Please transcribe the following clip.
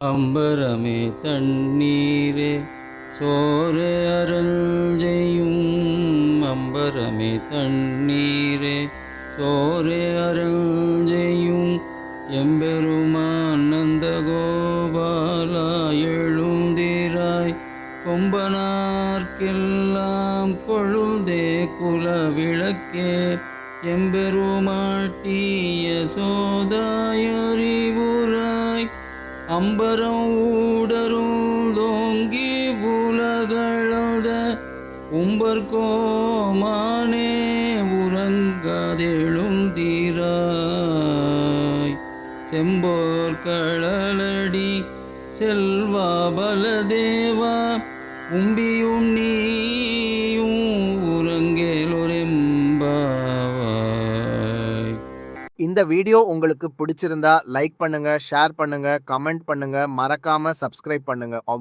அம்பரமே தண்ணீரே சோறு அருஞ்செய்யும். அம்பரமே தண்ணீரே சோறு அருஞ்செய்யும். எம்பெருமான் நந்தகோபாலா எழுந்திராய். கொம்பனார்க்கெல்லாம் கொழுந்தே குலவிளக்கே. எம்பெருமாட்டி யசோதாயறிவுராய். அம்பரம் ஊடருந்தோங்கி உலகளந்த உம்பர்கோமானே உறங்காதெழுந்தீராய். செம்போர் களலடி செல்வா பலதேவா. உம்பியும் நீயும் உறங்கேலொரெம்பாவாய். இந்த வீடியோ உங்களுக்கு பிடிச்சிருந்தா லைக் பண்ணுங்க, ஷேர் பண்ணுங்க, கமெண்ட் பண்ணுங்க, மறக்காம சப்ஸ்கிரைப் பண்ணுங்க.